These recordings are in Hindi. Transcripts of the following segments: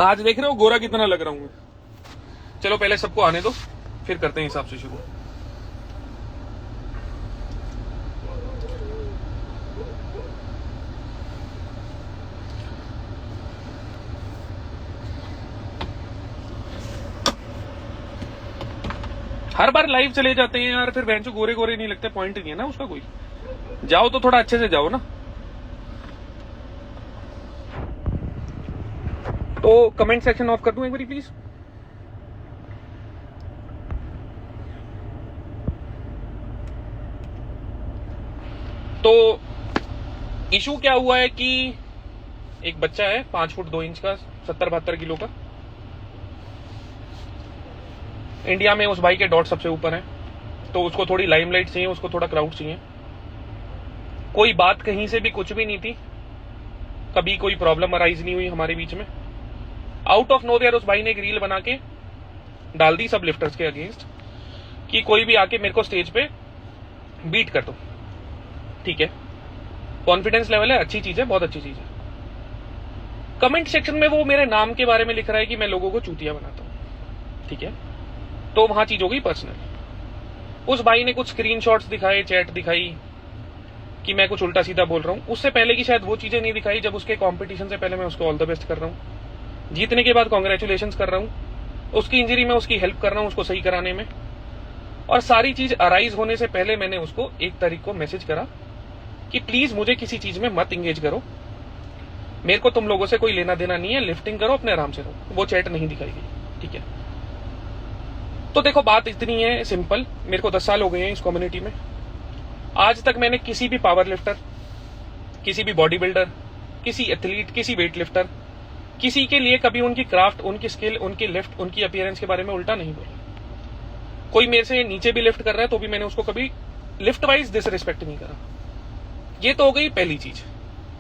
आज देख रहे हो गोरा कितना लग रहा हूं मैं। चलो पहले सबको आने दो, फिर करते हैं हिसाब से शुरू। हर बार लाइव चले जाते हैं यार, फिर बेंचो गोरे गोरे नहीं लगते, पॉइंट नहीं है ना उसका कोई। जाओ तो थोड़ा अच्छे से जाओ ना। तो कमेंट सेक्शन ऑफ कर दूं एक बारी प्लीज। तो इशू क्या हुआ है कि एक बच्चा है 5 फुट 2 इंच का, 70-72 किलो का। इंडिया में उस भाई के डॉट सबसे ऊपर है, तो उसको थोड़ी लाइमलाइट चाहिए, उसको थोड़ा क्राउड चाहिए। कोई बात कहीं से भी कुछ भी नहीं थी, कभी कोई प्रॉब्लम अराइज नहीं हुई हमारे बीच में। आउट ऑफ नोवेयर उस भाई ने एक रील बना के डाल दी सब लिफ्टर्स के अगेंस्ट कि कोई भी आके मेरे को स्टेज पे बीट कर दो। ठीक है, कॉन्फिडेंस लेवल है, अच्छी चीज है, बहुत अच्छी चीज है। कमेंट सेक्शन में वो मेरे नाम के बारे में लिख रहा है कि मैं लोगों को चूतिया बनाता हूं। ठीक है, तो वहां चीज हो गई पर्सनल। उस भाई ने कुछ स्क्रीनशॉट्स दिखाए, चैट दिखाई कि मैं कुछ उल्टा सीधा बोल रहा हूं। उससे पहले की शायद वो चीजें नहीं दिखाई जब उसके कंपटीशन से पहले मैं उसको ऑल द बेस्ट कर रहा हूं, जीतने के बाद कांग्रेचुलेशंस कर रहा हूं, उसकी इंजरी में उसकी हेल्प कर रहा हूं उसको सही कराने में। और सारी चीज अराइज होने से पहले मैंने उसको 1 तारीख को मैसेज करा कि प्लीज मुझे किसी चीज में मत इंगेज करो, मेरे को तुम लोगों से कोई लेना देना नहीं है, लिफ्टिंग करो, अपने आराम से रहो। वो चैट नहीं दिखाई गई। ठीक है, तो देखो बात इतनी है सिंपल। मेरे को 10 साल हो गए हैं इस कम्युनिटी में। आज तक मैंने किसी भी पावर लिफ्टर, किसी भी बॉडी बिल्डर, किसी एथलीट, किसी वेट लिफ्टर, किसी के लिए कभी उनकी क्राफ्ट, उनकी स्किल, उनकी लिफ्ट, उनकी अपीयरेंस के बारे में उल्टा नहीं बोला। कोई मेरे से नीचे भी लिफ्ट कर रहा है तो भी मैंने उसको कभी लिफ्ट वाइज डिसरिस्पेक्ट नहीं करा। ये तो हो गई पहली चीज।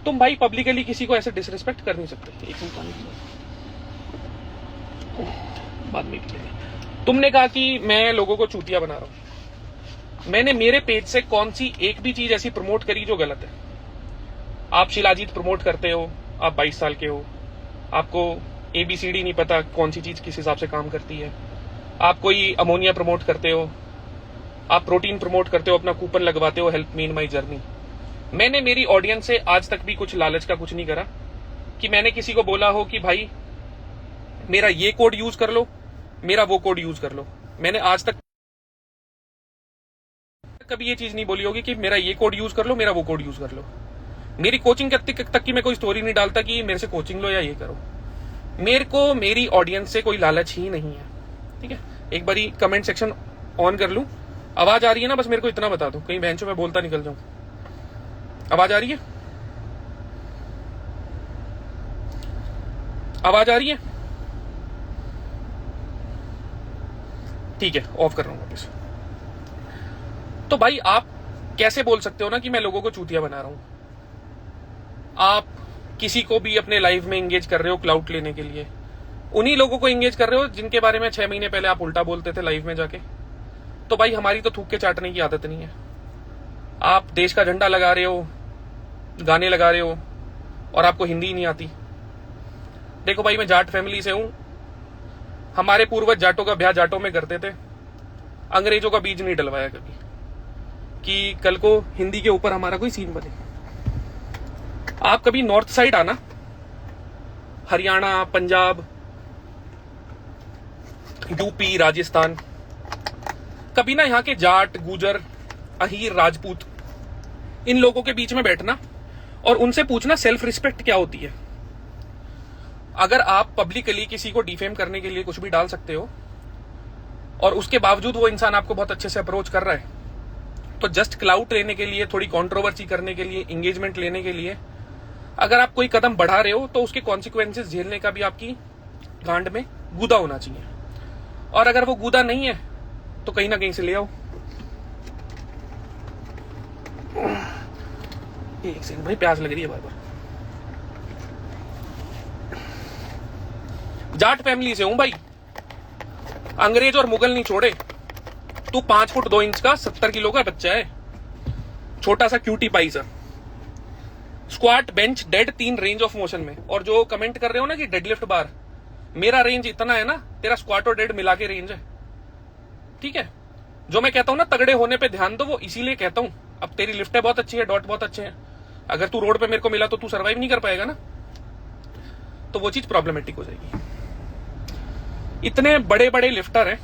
तुम भाई पब्लिकली किसी को ऐसे डिसरिस्पेक्ट कर नहीं सकते। एक बाद में तुमने कहा कि मैं लोगों को चूतिया बना रहा हूं। मैंने मेरे पेज से कौन सी एक भी चीज ऐसी प्रमोट करी जो गलत है? आप शिलाजीत प्रमोट करते हो, आप 22 साल के हो, आपको ABCD नहीं पता कौन सी चीज किस हिसाब से काम करती है। आप कोई अमोनिया प्रमोट करते हो, आप प्रोटीन प्रमोट करते हो, अपना कूपन लगवाते हो help me in my journey. मैंने मेरी ऑडियंस से आज तक भी कुछ लालच का कुछ नहीं करा कि मैंने किसी को बोला हो कि भाई मेरा ये कोड यूज कर लो, मेरा वो कोड यूज कर लो। मैंने आज तक कभी ये चीज नहीं बोली होगी कि मेरा ये कोड यूज कर लो, मेरा वो कोड यूज कर लो। मेरी कोचिंग तक की मैं कोई स्टोरी नहीं डालता कि मेरे से कोचिंग लो या ये करो। मेरे को मेरी ऑडियंस से कोई लालच ही नहीं है। ठीक है, एक बारी कमेंट सेक्शन ऑन कर लूं। आवाज आ रही है ना? बस मेरे को इतना बता दो, कहीं बेंचों में बोलता निकल जाऊं। आवाज आ रही है? आवाज आ रही है? ठीक है, ऑफ कर रहा हूं वापस। तो भाई आप कैसे बोल सकते हो ना कि मैं लोगों को चूतिया बना रहा हूं? आप किसी को भी अपने लाइफ में एंगेज कर रहे हो क्लाउड लेने के लिए, उन्हीं लोगों को एंगेज कर रहे हो जिनके बारे में 6 महीने पहले आप उल्टा बोलते थे लाइव में जाके। तो भाई हमारी तो थूक के चाटने की आदत नहीं है। आप देश का झंडा लगा रहे हो, गाने लगा रहे हो, और आपको हिंदी ही नहीं आती। देखो भाई, मैं जाट फैमिली से हूं। हमारे पूर्वज जाटों का ब्याह जाटों में करते थे। अंग्रेजों का बीज नहीं डलवाया कभी कि कल को हिंदी के ऊपर हमारा कोई सीन बने। आप कभी नॉर्थ साइड आना, हरियाणा, पंजाब, यूपी, राजस्थान, कभी ना यहाँ के जाट, गुजर, अहीर, राजपूत, इन लोगों के बीच में बैठना और उनसे पूछना सेल्फ रिस्पेक्ट क्या होती है। अगर आप पब्लिकली किसी को डिफेम करने के लिए कुछ भी डाल सकते हो और उसके बावजूद वो इंसान आपको बहुत अच्छे से अप्रोच कर रहा है, तो जस्ट क्लाउड लेने के लिए, थोड़ी कंट्रोवर्सी करने के लिए, एंगेजमेंट लेने के लिए अगर आप कोई कदम बढ़ा रहे हो तो उसके कॉन्सिक्वेंसेस झेलने का भी आपकी गांड में गूदा होना चाहिए। और अगर वो गूदा नहीं है तो कहीं ना कहीं से ले आओ। एक सेकंड भाई, प्यास लग रही है बार बार। जाट फैमिली से हूं भाई, अंग्रेज और मुगल नहीं छोड़े। तू 5 फुट 2 इंच का 70 किलो का बच्चा है, छोटा सा क्यूटी पाई सा। Squat, bench, dead 3 range of motion में। और जो कमेंट कर रहे हो ना कि डेडलिफ्ट बार, मेरा रेंज इतना है ना, तेरा स्क्वाट और डेड मिला के रेंज है, ठीक है। जो मैं कहता हूं ना तगड़े होने पे ध्यान दो, वो इसीलिए कहता हूं। अब तेरी लिफ्टें बहुत अच्छी है, डॉट बहुत अच्छे हैं, अगर तू रोड पे मेरे को मिला तो तू सर्वाइव नहीं कर पाएगा ना, तो वो चीज प्रॉब्लमेटिक हो जाएगी। इतने बड़े बड़े लिफ्टर हैं,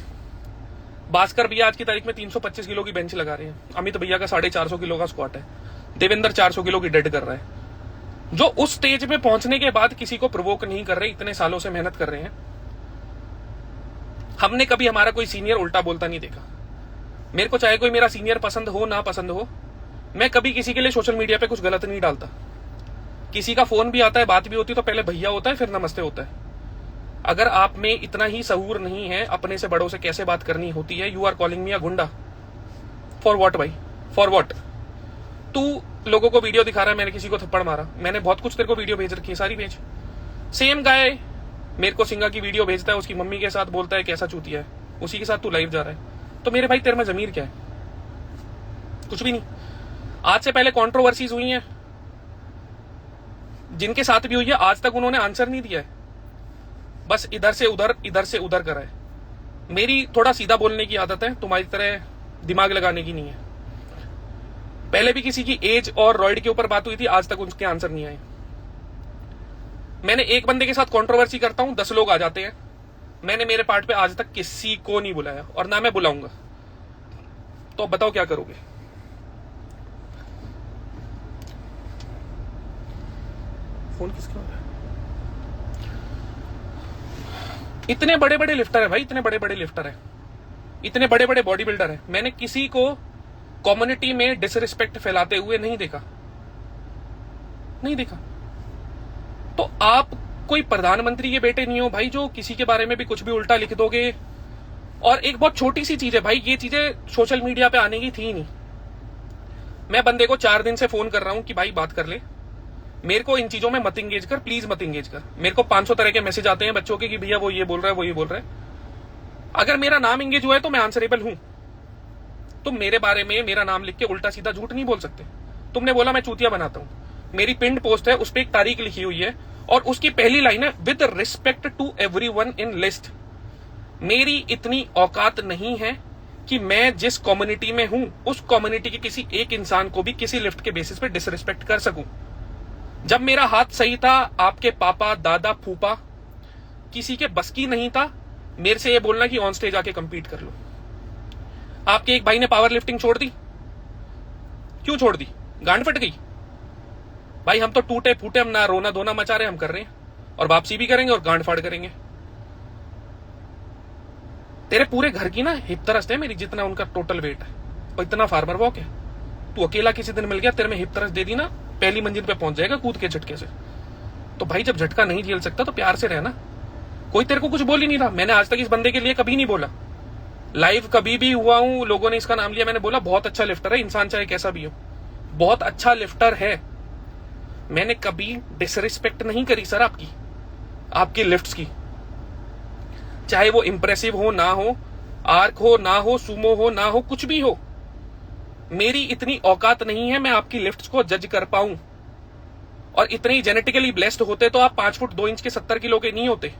भास्कर भैया आज की तारीख में 325 किलो की बेंच लगा रहे हैं, अमित भैया का 450 किलो का स्क्वाट है, देवेंद्र 400 किलो की डेड कर रहा है। जो उस स्टेज पे पहुंचने के बाद किसी को प्रोवोक नहीं कर रहे, इतने सालों से मेहनत कर रहे हैं। हमने कभी हमारा कोई सीनियर उल्टा बोलता नहीं देखा। मेरे को चाहे कोई मेरा सीनियर पसंद हो ना पसंद हो, मैं कभी किसी के लिए सोशल मीडिया पे कुछ गलत नहीं डालता। किसी का फोन भी आता है, बात भी होती है, तो पहले भैया होता है, फिर नमस्ते होता है। अगर आप में इतना ही सहूर नहीं है अपने से बड़ों से कैसे बात करनी होती है, यू आर कॉलिंग मी अ गुंडा फॉर व्हाट भाई, फॉर व्हाट? तू लोगों को वीडियो दिखा रहा है मैंने किसी को थप्पड़ मारा, मैंने बहुत कुछ तेरे को वीडियो भेज रखी है, सारी भेज। सेम गाय मेरे को सिंगा की वीडियो भेजता है, उसकी मम्मी के साथ बोलता है कैसा चूतिया है, उसी के साथ तू लाइव जा रहा है। तो मेरे भाई तेरे में जमीर क्या है? कुछ भी नहीं। आज से पहले कंट्रोवर्सीज हुई हैं, जिनके साथ भी हुई है, आज तक उन्होंने आंसर नहीं दिया है, बस इधर से उधर करा है। मेरी थोड़ा सीधा बोलने की आदत है, तुम्हारी तरह दिमाग लगाने की नहीं है। पहले भी किसी की एज और रॉयड के ऊपर बात हुई थी, आज तक उसके आंसर नहीं आए। मैंने एक बंदे के साथ कंट्रोवर्सी करता हूं, 10 लोग आ जाते हैं। मैंने मेरे पार्ट पे आज तक किसी को नहीं बुलाया और ना मैं बुलाऊंगा। तो बताओ क्या करोगे? फोन किसका हो रहा है? इतने बड़े बड़े लिफ्टर है भाई, इतने बड़े बड़े लिफ्टर है, इतने बड़े बड़े बॉडी बिल्डर है, मैंने किसी को कम्युनिटी में डिसरिस्पेक्ट फैलाते हुए नहीं देखा। तो आप कोई प्रधानमंत्री के बेटे नहीं हो भाई जो किसी के बारे में भी कुछ भी उल्टा लिख दोगे। और एक बहुत छोटी सी चीज है भाई, ये चीजें सोशल मीडिया पे आने की थी नहीं। मैं बंदे को 4 दिन से फोन कर रहा हूं कि भाई बात कर ले, मेरे को इन चीजों में मत इंगेज कर, प्लीज मत इंगेज कर। मेरे को 500 तरह के मैसेज आते हैं बच्चों के कि भैया वो ये बोल रहा है, वो ये बोल रहा है। अगर मेरा नाम इंगेज हुआ है तो मैं आंसरेबल हूं। तुम मेरे बारे में मेरा नाम लिख के उल्टा सीधा झूठ नहीं बोल सकते। तुमने बोला मैं चूतिया बनाता हूं, मेरी पिंड पोस्ट है, उस पर एक तारीख लिखी हुई है और उसकी पहली लाइन है with respect to everyone in list. मेरी इतनी औकात नहीं है कि मैं जिस कम्युनिटी में हूं उस कम्युनिटी के किसी एक इंसान को भी किसी लिफ्ट के बेसिस पे डिसरिस्पेक्ट कर सकूं। जब मेरा हाथ सही था, आपके पापा दादा फूफा किसी के बस की नहीं था मेरे से ये बोलना कि ऑन स्टेज आके कंपीट कर लो। आपके एक भाई ने पावर लिफ्टिंग छोड़ दी, क्यों छोड़ दी? गांड फट गई भाई। हम तो टूटे फूटे, हम ना रोना धोना मचा रहे, हम कर रहे हैं और वापसी भी करेंगे और गांड फाड़ करेंगे। तेरे पूरे घर की ना हिप तरस है मेरी, जितना उनका टोटल वेट है और इतना फार्मर वॉक है। तू अकेला किसी दिन मिल गया, तेरे में हिप तरस दे दी ना, पहली मंजिल पे पहुंच जाएगा कूद के झटके से। तो भाई जब झटका नहीं झेल सकता तो प्यार से रहना। कोई तेरे को कुछ बोल ही नहीं रहा। मैंने आज तक इस बंदे के लिए कभी नहीं बोला, लाइव कभी भी हुआ हूं, लोगों ने इसका नाम लिया, मैंने बोला बहुत अच्छा लिफ्टर है, इंसान चाहे कैसा भी हो बहुत अच्छा लिफ्टर है। मैंने कभी डिसरिस्पेक्ट नहीं करी सर आपकी लिफ्ट्स की, चाहे वो इंप्रेसिव हो ना हो, आर्क हो ना हो, सुमो हो ना हो, कुछ भी हो। मेरी इतनी औकात नहीं है मैं आपकी लिफ्ट्स को जज कर पाऊं। और इतने जेनेटिकली ब्लेस्ड होते तो आप 5 फुट 2 इंच के 70 किलो के नहीं होते।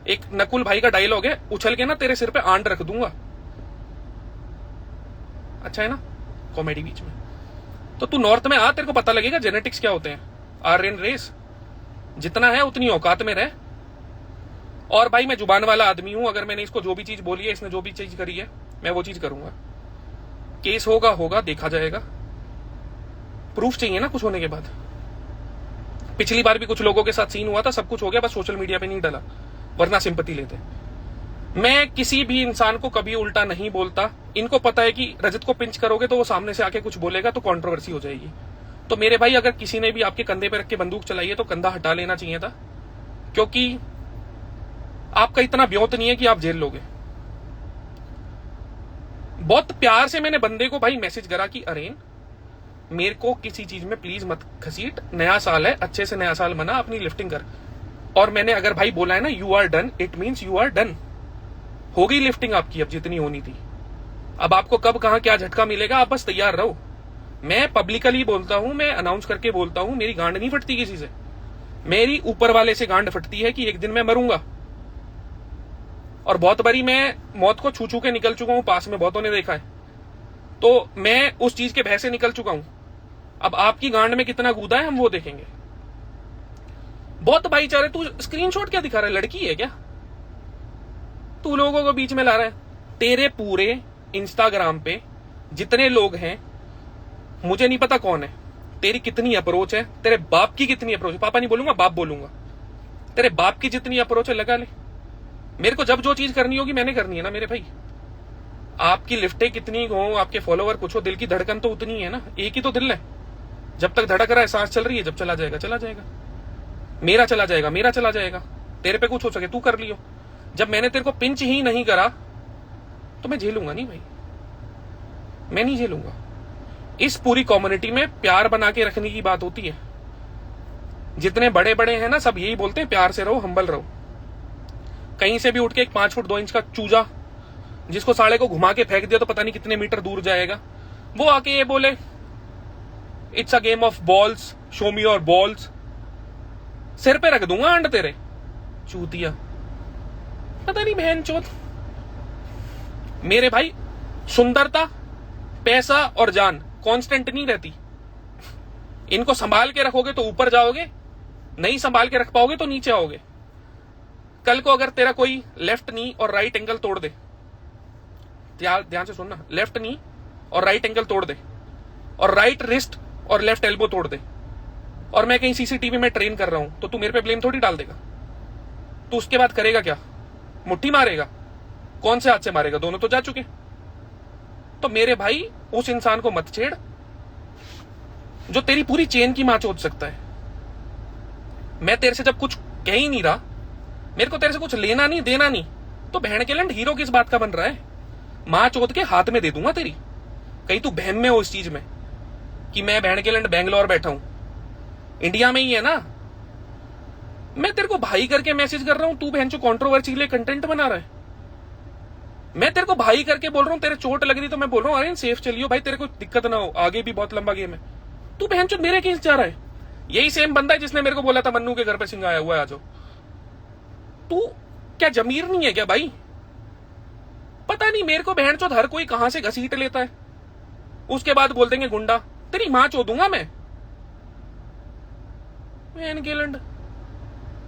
एक नकुल भाई का डायलॉग है, उछल के ना तेरे सिर पे आंड रख दूंगा। अच्छा है ना कॉमेडी बीच में। तो तू नॉर्थ में आ, तेरे को पता लगेगा जेनेटिक्स क्या होते हैं। आर इन रेस जितना है उतनी औकात में रह। और भाई मैं जुबान वाला आदमी हूं, अगर मैंने इसको जो भी चीज बोली है, इसने जो भी चीज करी है, मैं वो चीज करूंगा। केस होगा देखा जाएगा। प्रूफ चाहिए ना कुछ होने के बाद। पिछली बार भी कुछ लोगों के साथ सीन हुआ था, सब कुछ हो गया, बस सोशल मीडिया पे नहीं डला, वरना सिंपैथी लेते। मैं किसी भी इंसान को कभी उल्टा नहीं बोलता। इनको पता है कि रजत को पिंच करोगे तो वो सामने से आके कुछ बोलेगा तो कंट्रोवर्सी हो जाएगी। तो मेरे भाई अगर किसी ने भी आपके कंधे पे रख के बंदूक चलाई है तो कंधा हटा लेना चाहिए था, क्योंकि आपका इतना ब्योत नहीं है कि आप जेल लोगे। बहुत प्यार से मैंने बंदे को भाई मैसेज करा कि अरेन मेरे को किसी चीज में प्लीज मत घसीट, नया साल है, अच्छे से नया साल मना, अपनी लिफ्टिंग कर। और मैंने अगर भाई बोला है ना you are done, it means you are done. हो गई लिफ्टिंग आपकी अब जितनी होनी थी। अब आपको कब कहां क्या झटका मिलेगा आप बस तैयार रहो। मैं पब्लिकली बोलता हूं, मैं अनाउंस करके बोलता हूं, मेरी गांड नहीं फटती किसी से। मेरी ऊपर वाले से गांड फटती है कि एक दिन मैं मरूंगा। और बहुत बारी मैं मौत को छू छू के निकल चुका हूं, पास में बहुतों ने देखा है, तो मैं उस चीज के भय से निकल चुका हूं। अब आपकी गांड में कितना कूदा है हम वो देखेंगे। बहुत भाईचारे, तू स्क्रीनशॉट क्या दिखा रहा है, लड़की है क्या तू लोगों को बीच में ला रहा है? तेरे पूरे इंस्टाग्राम पे जितने लोग हैं, मुझे नहीं पता कौन है, तेरी कितनी अप्रोच है, तेरे बाप की कितनी अप्रोच है, पापा नहीं बोलूंगा बाप बोलूंगा, तेरे बाप की जितनी अप्रोच है लगा ले। मेरे को जब जो चीज करनी होगी मैंने करनी है ना मेरे भाई। आपकी लिफ्टें कितनी हो, आपके फॉलोवर कुछ हो, दिल की धड़कन तो उतनी है ना, एक ही तो दिल है। जब तक धड़क रहा है, सांस चल रही है, जब चला जाएगा चला जाएगा, मेरा चला जाएगा मेरा चला जाएगा। तेरे पे कुछ हो सके तू कर लियो। जब मैंने तेरे को पिंच ही नहीं करा तो मैं झेलूंगा नहीं भाई, मैं नहीं झेलूंगा। इस पूरी कम्युनिटी में प्यार बना के रखने की बात होती है। जितने बड़े बड़े हैं ना, सब यही बोलते हैं प्यार से रहो, हम्बल रहो। कहीं से भी उठ के एक 5 फुट 2 इंच का चूजा जिसको साले को घुमा के फेंक दिया तो पता नहीं कितने मीटर दूर जाएगा, वो आके ये बोले it's a game of balls, show me your balls, सिर पे रख दूंगा अंड तेरे चूतिया। पता नहीं बहन चोद। मेरे भाई, सुंदरता, पैसा और जान कांस्टेंट नहीं रहती। इनको संभाल के रखोगे तो ऊपर जाओगे, नहीं संभाल के रख पाओगे तो नीचे आओगे। कल को अगर तेरा कोई लेफ्ट नी और राइट एंगल तोड़ दे, ध्यान से सुनना, लेफ्ट नी और राइट एंगल तोड़ दे, और राइट रिस्ट और लेफ्ट एल्बो तोड़ दे, और मैं कहीं सीसीटीवी में ट्रेन कर रहा हूं, तो तू मेरे पे ब्लेम थोड़ी डाल देगा। तू उसके बाद करेगा क्या? मुट्ठी मारेगा? कौन से हाथ से मारेगा? दोनों तो जा चुके। तो मेरे भाई, उस इंसान को मत छेड़ जो तेरी पूरी चेन की मां चोद सकता है। मैं तेरे से जब कुछ कह ही नहीं रहा, मेरे को तेरे से कुछ लेना नहीं देना नहीं, तो बहन के लंड हीरो किस बात का बन रहा है? मां चोद के हाथ में दे दूंगा तेरी। कहीं तू बहम में हो इस चीज में कि मैं बहन के लंड बैंगलोर बैठा हूं, इंडिया में ही है ना। मैं तेरे को भाई करके मैसेज कर रहा हूं, तू बहन जो कंट्रोवर्सी के लिए कंटेंट बना रहा है। मैं तेरे को भाई करके बोल रहा हूं, तेरे चोट लग रही तो मैं बोल रहा हूं अरे सेफ चलियो भाई, तेरे को दिक्कत ना हो, आगे भी बहुत लंबा गेम है। तू बहन चो मेरे केस जा रहा है। यही सेम बंदा है जिसने मेरे को बोला था मन्नू के घर पे सिंह आया हुआ है, आ जाओ। तू क्या जमीर नहीं है क्या भाई? पता नहीं मेरे को बहन चोद हर कोई कहां से घसीट लेता है, उसके बाद बोल देंगे गुंडा। तेरी मां चोदूंगा मैं। बहन के लंड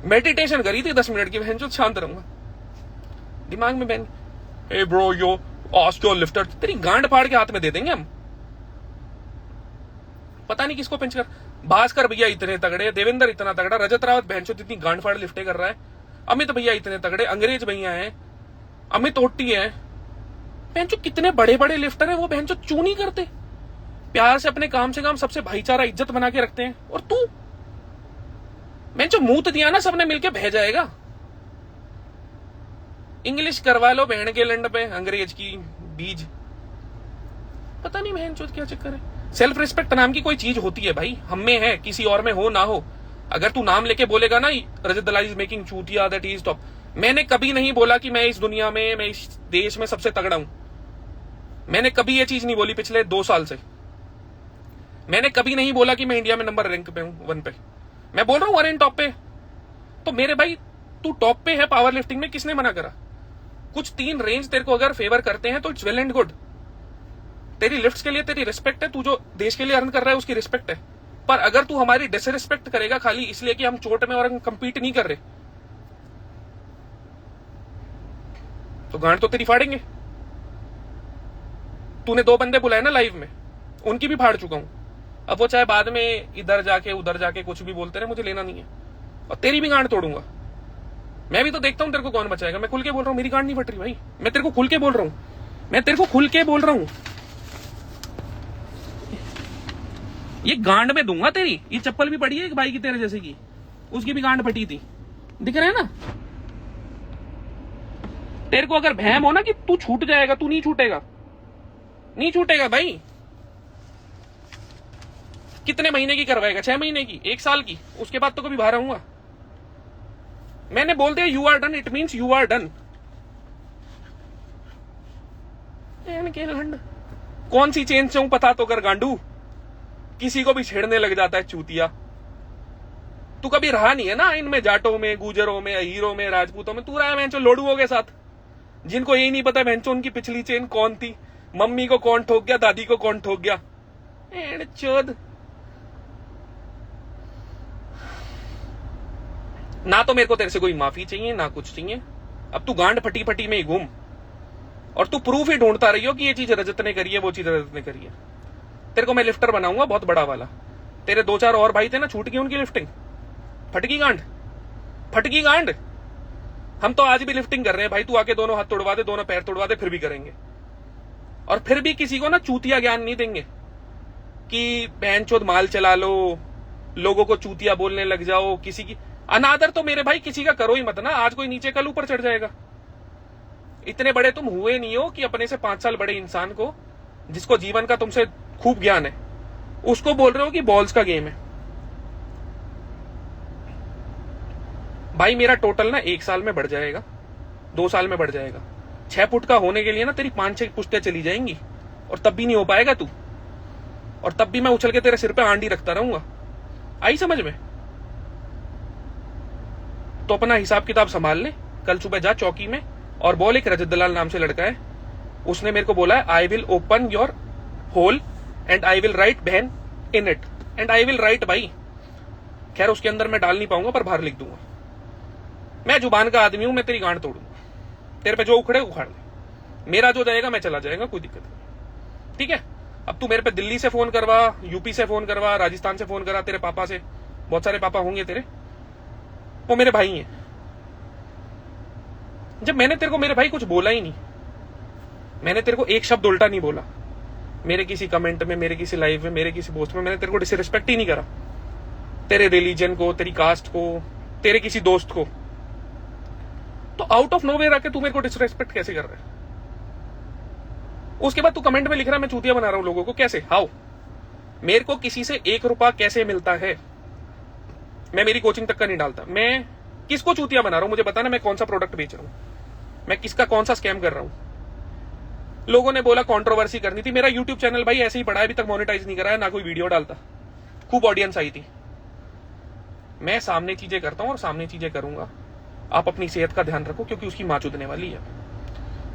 मेडिटेशन करी थी 10 मिनट की, बहन चोद शांत रहूंगा। दिमाग में बहन, hey bro yo ask your lifter, तेरी गांड फाड़ के हाथ में दे देंगे हम। पता नहीं किसको पिंच कर। भास्कर भैया इतने तगड़े, देवेंद्र इतना तगड़ा, रजत रावत बहन चोद इतनी गांड फाड़ लिफ्टे कर रहा है, अमित भैया इतने तगड़े, अंग्रेज भैया हैं, अमित ओट्टी है, बहन चोद कितने बड़े बड़े लिफ्टर है, वो बहन चोद चू नहीं करते। प्यार से अपने काम से काम सबसे भाईचारा इज्जत बना के रखते हैं। और तू मैं जो मुंह दिया ना सबने मिलके बह जाएगा। इंग्लिश करवा लो बहन के लंड पे, अंग्रेज की बीज। पता नहीं बहन चोद क्या चक्कर है। सेल्फ रिस्पेक्ट नाम की कोई चीज होती है भाई, हम में है, किसी और में हो ना हो। अगर तू नाम लेके बोलेगा ना रजत दलाल इज मेकिंग चूतिया दैट इज टॉप, मैंने कभी नहीं बोला कि मैं इस दुनिया में, मैं इस देश में सबसे तगड़ा हूं। मैंने कभी ये चीज नहीं बोली पिछले 2 साल से। मैंने कभी नहीं बोला कि मैं इंडिया में नंबर रैंक पे हूं, 1 पे। मैं बोल रहा हूं 1 इन टॉप पे। तो मेरे भाई, तू टॉप पे है पावर लिफ्टिंग में, किसने मना करा? कुछ 3 रेंज तेरे को अगर फेवर करते हैं तो इट्स वेल एंड गुड। तेरी लिफ्ट्स के लिए तेरी रिस्पेक्ट है, तू जो देश के लिए अर्न कर रहा है उसकी रिस्पेक्ट है। पर अगर तू हमारी डिसरिस्पेक्ट करेगा खाली इसलिए कि हम चोट में और हम कंपीट नहीं कर रहे, तो गांड तो तेरी फाड़ेंगे। तूने 2 बंदे बुलाए ना लाइव में, उनकी भी फाड़ चुका हूं। अब वो चाहे बाद में इधर जाके उधर जाके कुछ भी बोलते रहे, मुझे लेना नहीं है। और तेरी भी गांड तोड़ूंगा। मैं भी तो देखता हूं तेरे को कौन बचाएगा। मैं खुल के बोल रहा हूं, मेरी गांड नहीं फट रही भाई। मैं तेरे को खुल के बोल रहा हूं, मैं तेरे को खुल के बोल रहा हूं। ये गांड में दूंगा तेरी। ये चप्पल भी पड़ी है एक भाई की तेरे जैसे की, उसकी भी गांड फटी थी, दिख रहा है ना। तेरे को अगर भैम हो ना कि तू छूट जाएगा, तू नहीं छूटेगा, नहीं छूटेगा भाई। कितने महीने की करवाएगा? 6 महीने की, 1 साल की? उसके बाद तो कभी बाहर आऊंगा। मैंने बोल दिया you are done, it means you are done. कौन सी चेन से हूं पता तो कर गांडू, किसी को भी छेड़ने लग जाता है चूतिया। तू कभी रहा नहीं है ना इनमें, जाटों में, गुजरों में, हीरों में, राजपूतों में। तू रहा है मैं लोडुओं के साथ। जिनको यही नहीं पता भैंचो उनकी पिछली चेन कौन थी, मम्मी को कौन ठोक गया, दादी को कौन ठोक गया। चोद ना तो मेरे को तेरे से कोई माफी चाहिए ना कुछ चाहिए। अब तू गांड फटी फटी में ही घूम और तू प्रूफ ही ढूंढता रही हो कि ये चीज रजत ने करी है, वो चीज रजत ने करी है। तेरे को मैं लिफ्टर बनाऊंगा बहुत बड़ा वाला। तेरे 2-4 और भाई थे ना, छूट गई उनकी लिफ्टिंग, फटकी गांड, फटकी गांड। हम तो आज भी लिफ्टिंग कर रहे हैं भाई, तू आके दोनों हाथ तोड़वा दे, दोनों पैर तोड़वा दे, फिर भी करेंगे। और फिर भी किसी को ना चूतिया ज्ञान नहीं देंगे कि बहनचोद माल चला लो, लोगों को चूतिया बोलने लग जाओ। किसी की अनादर तो मेरे भाई किसी का करो ही मत ना, आज कोई नीचे कल ऊपर चढ़ जाएगा। इतने बड़े तुम हुए नहीं हो कि अपने से 5 साल बड़े इंसान को, जिसको जीवन का तुमसे खूब ज्ञान है, उसको बोल रहे हो कि बॉल्स का गेम है। भाई मेरा टोटल ना 1 साल में बढ़ जाएगा, 2 साल में बढ़ जाएगा। 6 फुट का होने के लिए ना तेरी 5-6 पुश्तें चली जाएंगी और तब भी नहीं हो पाएगा तू, और तब भी मैं उछल के तेरे सिर पे आंडी रखता रहूंगा। आई समझ में? तो अपना हिसाब किताब संभाल ले। कल सुबह जा चौकी में और बोल, एक रजत दलाल नाम से लड़का है, उसने मेरे को बोला है I will open your hole and I will write बहन in it and I will write. भाई खैर उसके अंदर मैं डाल नहीं पाऊंगा पर बाहर लिख दूंगा। मैं जुबान का आदमी हूं, मैं तेरी गांड तोड़ूंगा। तेरे पे जो उखड़े उखाड़ ले, मेरा जो जाएगा मैं चला जाएगा, कोई दिक्कत नहीं। ठीक है? अब तू मेरे पे दिल्ली से फोन करवा, यूपी से फोन करवा, राजस्थान से फोन करा, तेरे पापा से, बहुत सारे पापा होंगे तेरे, वो मेरे भाई हैं। जब मैंने तेरे को मेरे भाई कुछ बोला ही नहीं, मैंने तेरे को एक शब्द उल्टा नहीं बोला, मेरे किसी कमेंट में, मेरे किसी लाइव में, मेरे किसी पोस्ट में मैंने तेरे को डिसरिस्पेक्ट ही नहीं करा, तेरे रिलीजन को, तेरी कास्ट को, तेरे किसी दोस्त को, तो आउट ऑफ नोवेयर आके तू मेरे को डिसरिस्पेक्ट कैसे कर रहा है? उसके बाद तू कमेंट में लिख रहा है मैं चूतिया बना रहा हूं लोगों को। कैसे? हाउ? मेरे को किसी से 1 रुपया कैसे मिलता है? मैं मेरी कोचिंग तक का नहीं डालता। मैं किसको चूतिया बना रहा हूं? मुझे बताना, मैं कौन सा प्रोडक्ट बेच रहा हूं, मैं किसका कौन सा स्कैम कर रहा हूं? लोगों ने बोला कंट्रोवर्सी करनी थी। मेरा यूट्यूब चैनल भाई ऐसे ही पड़ा है, अभी तक मोनेटाइज नहीं करा है, ना कोई वीडियो डालता। खूब ऑडियंस आई थी। मैं सामने चीजें करता हूं और सामने चीजें करूंगा। आप अपनी सेहत का ध्यान रखो क्योंकि उसकी मां चुदने वाली है।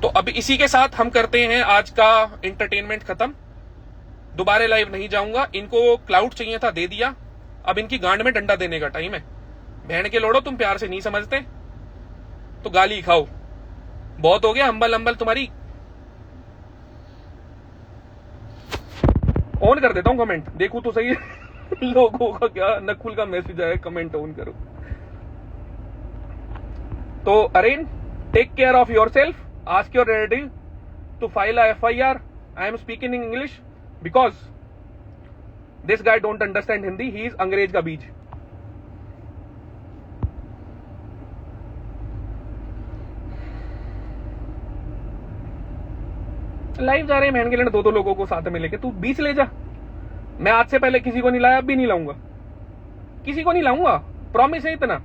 तो अब इसी के साथ हम करते हैं आज का एंटरटेनमेंट खत्म। दोबारा लाइव नहीं जाऊंगा। इनको क्लाउड चाहिए था, दे दिया। अब इनकी गांड में डंडा देने का टाइम है। बहन के लोड़ो, तुम प्यार से नहीं समझते तो गाली खाओ। बहुत हो गया हम्बल हम्बल तुम्हारी। ऑन कर देता हूं कमेंट, देखूं तो सही लोगों का क्या नकुल का मैसेज आया, कमेंट ऑन करो। तो Aren, take care of your self, ask your relative to file a FIR। I am speaking in English because this guy don't understand Hindi, he is अंग्रेज का बीज। लाइव जा रहे हैं बहन के लिए 2-2 लोगों को साथ में लेके, तू 20 ले जा। मैं आज से पहले किसी को नहीं लाया, अब भी नहीं लाऊंगा, किसी को नहीं लाऊंगा, प्रॉमिस है इतना।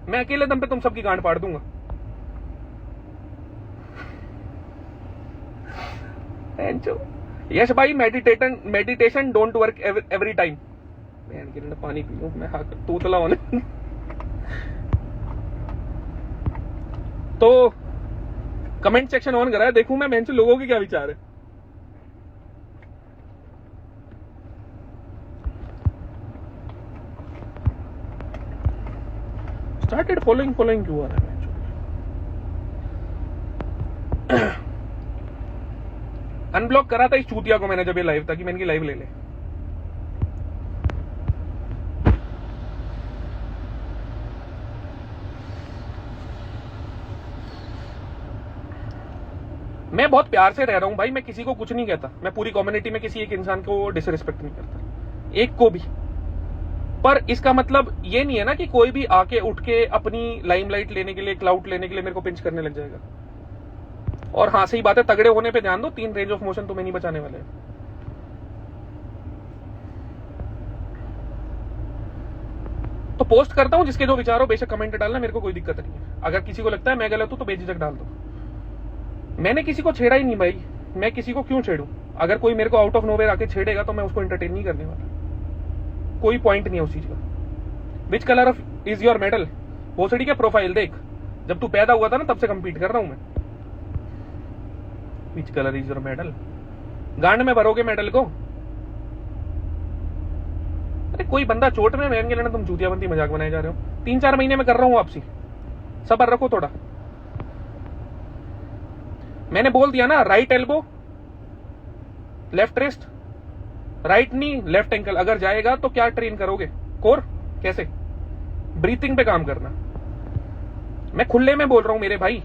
मैं अकेले दम पे तुम सबकी गांड फाड़ दूंगा। यश भाई, meditation don't work every time. बहन के लिए पानी पी लूं मैं, तूतला होने तो कमेंट सेक्शन ऑन करा है, देखूं मैं बहन से लोगों के क्या विचार है। स्टार्टेड फॉलोइंग क्यों आ रहा है? अनब्लॉक करा था इस चूतिया को मैंने जब ये लाइव था कि मैं इनकी लाइव ले ले। मैं बहुत प्यार से रह रहा हूं भाई, मैं किसी को कुछ नहीं कहता। मैं पूरी कम्युनिटी में किसी एक इंसान को डिसरिस्पेक्ट नहीं करता, एक को भी। पर इसका मतलब ये नहीं है ना कि कोई भी आके उठ के अपनी लाइमलाइट लेने के लिए, क्लाउड लेने के लिए मेरे को पिंच करने लग जाएगा। और हाँ, सही बात है, तगड़े होने पे ध्यान दो, 3 रेंज ऑफ मोशन तुम्हें नहीं बचाने वाले। तो पोस्ट करता हूं, जिसके जो विचार हो बेशक कमेंट डालना, मेरे को कोई दिक्कत नहीं है। अगर किसी को लगता है मैं गलत हूं तो बेझिझक डाल दो। मैंने किसी को छेड़ा ही नहीं भाई, मैं किसी को क्यों छेड़ूं? अगर कोई मेरे को आउट ऑफ नोवेयर आके छेड़ेगा तो मैं उसको एंटरटेन नहीं करने वाला, कोई पॉइंट नहीं है उस चीज का। Which colour of is your medal? भोसड़ी के प्रोफाइल देख, जब तू पैदा हुआ था ना तब से कंपीट कर रहा हूं मैं। Which colour is your medal? गांड में भरोगे मेडल को? अरे कोई बंदा चोट में बहन के लेना, तुम चूतियाबंदी मजाक बनाए जा रहे हो। 3-4 महीने में कर रहा हूं वापसी, सबर रखो थोड़ा। मैंने बोल दिया ना, right elbow left wrist, right knee left ankle. अगर जाएगा तो क्या ट्रेन करोगे? कोर कैसे? ब्रीथिंग पे काम करना। मैं खुले में बोल रहा हूं मेरे भाई,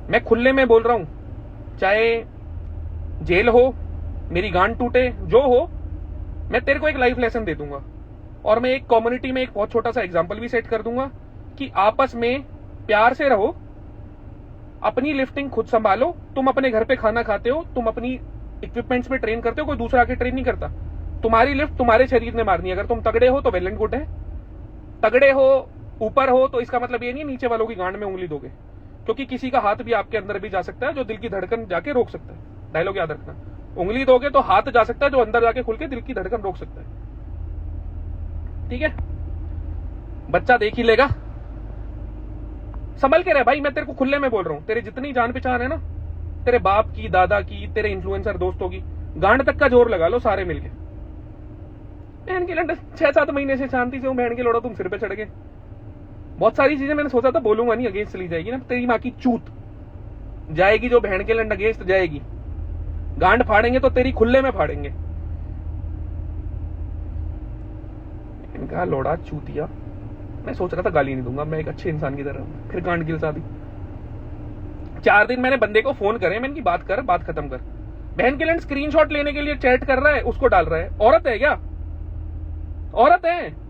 मैं खुले में बोल रहा हूं। चाहे जेल हो, मेरी गांड टूटे, जो हो, मैं तेरे को एक लाइफ लेसन दे दूंगा। और मैं एक कम्युनिटी में एक बहुत छोटा सा एग्जांपल भी सेट कर दूंगा कि आपस में प्यार से रहो, अपनी लिफ्टिंग खुद संभालो। तुम अपने घर पे खाना खाते हो, तुम अपनी इक्विपमेंट्स में ट्रेन करते हो, कोई दूसरा आके ट्रेन नहीं करता। तुम्हारी लिफ्ट तुम्हारे शरीर ने मारनी है। अगर तुम तगड़े हो तो वेल एंड गुड है, तगड़े हो, ऊपर हो, तो इसका मतलब ये नहीं नीचे वालों की गांड में उंगली दोगे, क्योंकि किसी का हाथ भी आपके अंदर भी जा सकता है जो दिल की धड़कन जाके रोक सकता है। डायलॉग याद रखना, उंगली दोगे तो हाथ जा सकता है जो अंदर जाके खुल के दिल की धड़कन रोक सकता है। ठीक है, बच्चा देख ही लेगा, संभल के रहे भाई। मैं तेरे को खुले में बोल रहा हूं, तेरे जितनी जान पहचान है ना, तेरे बाप की, दादा की, तेरे इन्फ्लुएंसर दोस्तों की, गांड तक का जोर लगा लो सारे मिलके। बहन के लंडा 6-7 महीने से शांति से हूं, बहन के लोड़ा तुम सिर पे चढ़ गए। बहुत सारी चीजें मैंने सोचा था बोलूंगा नहीं, अगेंस्ट चली जाएगी ना, तेरी माँ की चूत जाएगी जो बहन के लंड अगेंस्ट जाएगी। गांड फाड़ेंगे तो तेरी खुले में फाड़ेंगे। इनका लोड़ा चूतिया। मैं सोच रहा था गाली नहीं दूंगा, मैं एक अच्छे इंसान की तरह, फिर गांड गिलसा दी। 4 दिन मैंने बंदे को फोन करे, मैंने की बात कर, बात खत्म कर। बहन के लंड स्क्रीनशॉट लेने के लिए चैट कर रहा है, उसको डाल रहा है। औरत है क्या? औरत है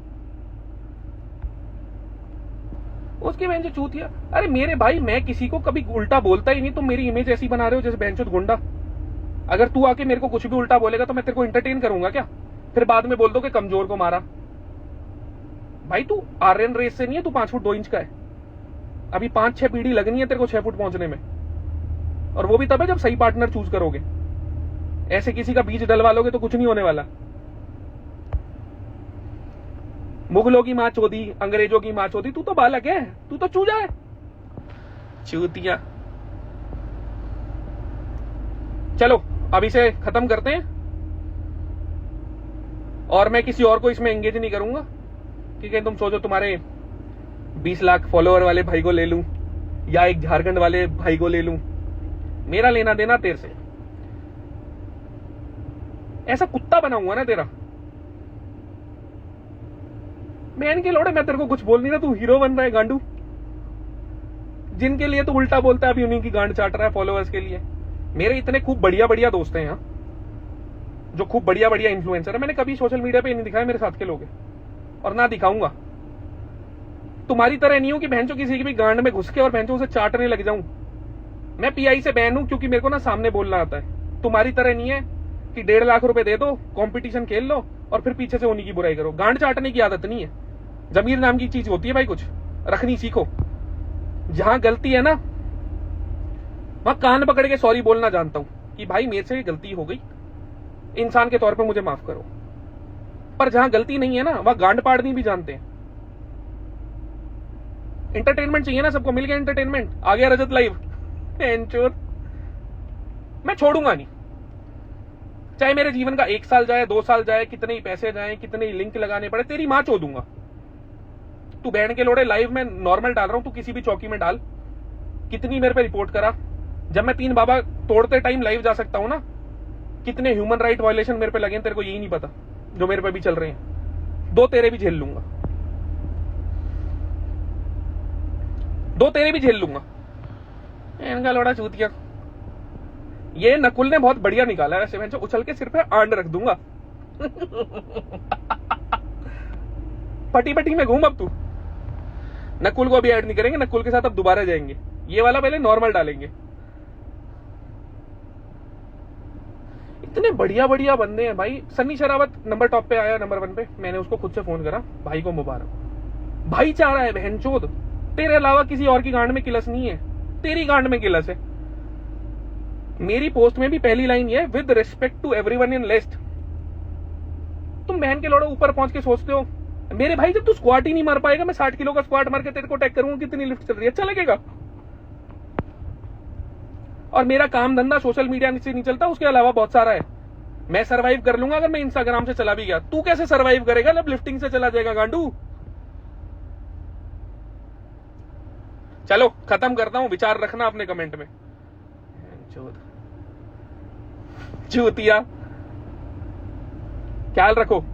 उसकी बहन से चूतिया। अरे मेरे भाई, मैं किसी को कभी उल्टा बोलता ही नहीं, तुम मेरी इमेज ऐसी बना रहे हो जैसे बहनचोद गुंडा। अगर तू आके मेरे को कुछ भी उल्टा बोलेगा तो मैं तेरे को एंटरटेन करूंगा क्या? फिर बाद में बोल दो कि कमजोर को मारा। भाई तू आर्यन रेस से नहीं है, तू 5 फुट 2 इंच का है। अभी 5-6 पीढ़ी लगनी है तेरे को 6 फुट पहुंचने में, और वो भी तब है जब सही पार्टनर चूज करोगे। ऐसे किसी का बीज डलवा लोगे तो कुछ नहीं होने वाला। मुगलों की मां चोदी, अंग्रेजों की मां चोदी, तू तो बालक है, तू तो चूजा है। चूतिया। चलो अब इसे खत्म करते हैं, और मैं किसी और को इसमें एंगेज नहीं करूंगा, क्योंकि तुम सोचो तुम्हारे 20 लाख फॉलोअर वाले भाई को ले लूं या एक झारखंड वाले भाई को ले लूं, मेरा लेना देना तेरे से। ऐसा कुत्ता बनाऊंगा ना तेरा, बहन के लोड़े। मैं तेरे को कुछ बोल नहीं रहा, तू हीरो बन रहा है गांडू। जिनके लिए तू उल्टा बोलता है अभी उन्हीं की गांड चाट रहा है फॉलोअर्स के लिए। मेरे इतने खूब बढ़िया बढ़िया दोस्त हैं यहाँ, जो खूब बढ़िया बढ़िया इन्फ्लुएंसर है। मैंने कभी सोशल मीडिया पे नहीं दिखाया मेरे साथ के लोग, और ना दिखाऊंगा। तुम्हारी तरह नहीं हूं कि बहनचों किसी की भी गांड में घुस के और बहनचों उसे चाटने लग जाऊं। मैं पीआई से बैन हूं क्योंकि मेरे को ना सामने बोलना आता है। तुम्हारी तरह नहीं है कि 1.5 लाख रुपए दे दो, कंपटीशन खेल लो और फिर पीछे से उन्हीं की बुराई करो। गांड चाटने की आदत नहीं है। जमीर नाम की चीज होती है भाई, कुछ रखनी सीखो। जहां गलती है ना वहां कान पकड़ के सॉरी बोलना जानता हूं कि भाई मेरे से गलती हो गई, इंसान के तौर पर मुझे माफ करो। पर जहां गलती नहीं है ना वहां गांड पाड़नी भी जानते हैं। एंटरटेनमेंट चाहिए ना सबको, मिल गया एंटरटेनमेंट, आ गया रजत लाइव। मैं छोड़ूंगा नहीं, चाहे मेरे जीवन का 1 साल जाए, 2 साल जाए, कितने ही पैसे जाए, कितने ही लिंक लगाने पड़े, तेरी मां चोदूंगा। तू बहन के लोड़े लाइव में नॉर्मल डाल रहा हूं, तू किसी भी चौकी में डाल, कितनी मेरे पे रिपोर्ट करा। जब मैं 3 बाबा तोड़ते टाइम लाइव जा सकता हूं ना, कितने ह्यूमन राइट वायलेशन मेरे पे लगे, तेरे को यही नहीं पता, जो मेरे पे भी चल रहे हैं। 2 तेरे भी झेल लूंगा, 2 तेरे भी झेल लूंगा। इनका लोड़ा चूतिया। ये नकुल ने बहुत बढ़िया निकाला है वैसे, मैं जो उछल के सिर पे आंड रख दूंगा। पटी पटी में घूम अब तू। नकुल को अभी ऐड नहीं करेंगे, नकुल के साथ अब दोबारा जाएंगे। ये वाला पहले नॉर्मल डालेंगे। इतने बढ़िया बढ़िया बंदे हैं भाई। सन्नी शरावत नंबर टॉप पे आया, नंबर 1 पे। मैंने उसको खुद से फोन करा, भाई को मुबारक। भाईचारा है बहनचोद, तेरे अलावा किसी और की गांड में किलस नहीं है, तेरी गांड में किलस है। मेरी पोस्ट में भी पहली लाइन ये है, with respect to everyone in list. तुम बहन के लोड़ो ऊपर पहुंच के सोचते हो मेरे भाई जब तू स्क्वाट ही नहीं मार पाएगा, मैं 60 किलो का स्क्वाट मार के तेरे को टैग करूंगा, कितनी लिफ्ट चल रही है, अच्छा लगेगा? और मेरा काम धंधा सोशल मीडिया से नहीं चलता, उसके अलावा बहुत सारा है। मैं सरवाइव कर लूंगा अगर मैं इंस्टाग्राम से चला भी गया। तू कैसे सरवाइव करेगा जब लिफ्टिंग से चला जाएगा गांडू? चलो खत्म करता हूं, विचार रखना अपने कमेंट में। चूतिया, ख्याल रखो।